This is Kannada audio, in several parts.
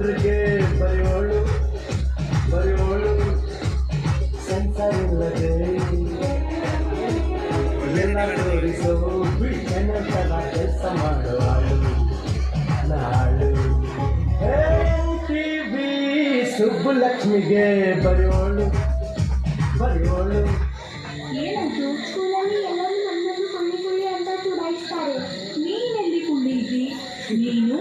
ಹುಡುಗರಿಗೆ ಬರೆಯೋಳು ಬರೆಯೋಳು ಸಂಸಾರ ಇಲ್ಲದೆ ಎಲ್ಲ ತೋರಿಸೋ ಬಿಟ್ಟನಂತರ ಕೆಲಸ ಮಾಡುವಾಳು ನಾಳು ಟಿವಿ ಸುಬ್ಬುಲಕ್ಷ್ಮಿಗೆ ಬರೆಯೋಳು ಬರೆಯೋಳು. ಏನಾಯ್ತು? ಸ್ಕೂಲಲ್ಲಿ ಎಲ್ಲರೂ ನನ್ನನ್ನು ಸೊಳ್ಳೆ ಸೊಳ್ಳೆ ಅಂತ ಚುಡಾಯಿಸ್ತಾರೆ. ನೀನೆಲ್ಲಿ ಕುಂಡಿದ್ದಿ? ನೀನು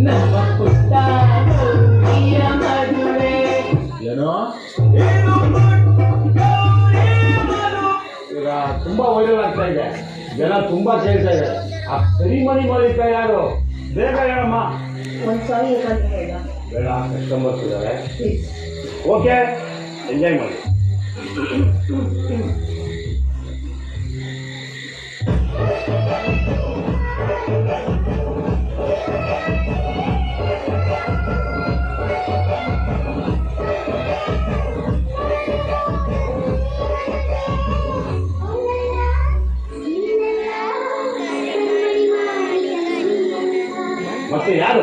ನಮ್ಮ ಪುಟ್ಟ ಮದುವೆ ಏನೋ ಈಗ ತುಂಬಾ ವೈರಲ್ ಆಗ್ತಾ ಇದೆ, ಜನ ತುಂಬಾ ಕೇಳ್ತಾ ಇದೆ. ಆ ಸರಿಮನಿ ಮಾಡಿಕ ಯಾರು? ಬೇಗ ಹೇಳಮ್ಮ. ಬೇಡ, ಕಸ್ಟಮರ್ಸ್ ಇದ್ದಾರೆ. ಓಕೆ, ಎಂಜಾಯ್ ಮಾಡಿ. ಮತ್ತೆ ಯಾರು?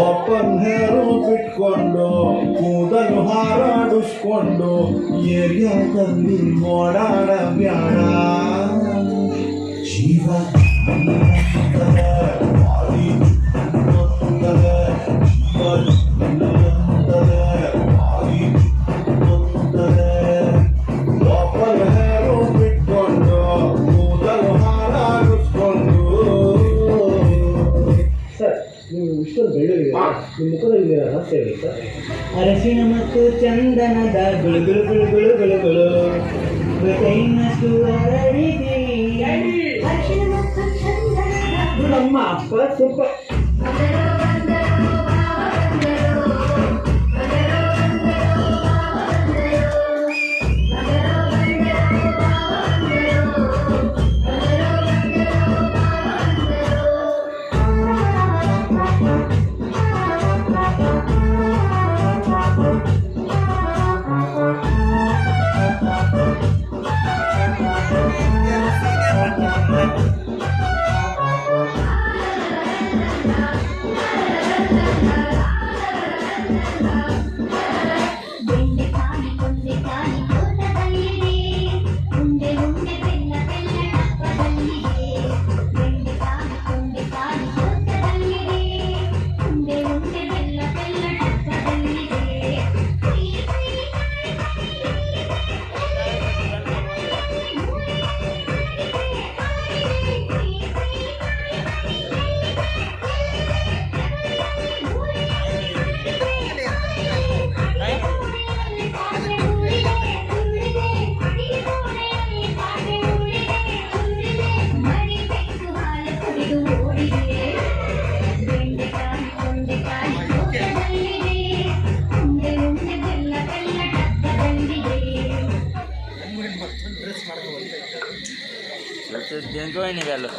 ಓಪನ್ ಹೇರು ಬಿಟ್ಕೊಂಡು ಕೂದಲು ಹಾರಾಡಿಸ್ಕೊಂಡು ಏರಿಯಾದಲ್ಲಿ ಓಡಾಡ ಬ್ಯಾಡ. ಜೀವ ಓಪನ್ ಹೇರು ಬಿಟ್ಕೊಂಡು ಕೂದಲು ಹಾರಾಡಿಸ್ಕೊಂಡು. ಸರ್, ನೀವು ಇಷ್ಟೊಂದು ಬೆಳ್ಳಗಿದೆ, ನಿಮ್ಮ ಮುಖದಲ್ಲಿ ರಹಸ್ಯ ಹೇಳಿ ಸರ್. ಅರಸಿನ ಮತ್ತು ಚಂದನದ ಗುಳುಗುಳು ಗುಳುಗುಳು ಗುಳುಗುಳು ಕೈನಷ್ಟು ಹರಡಿದೆ. ನಮ್ಮ ಅಪ್ಪ ಸೂಪರ್. Dengo ini kalau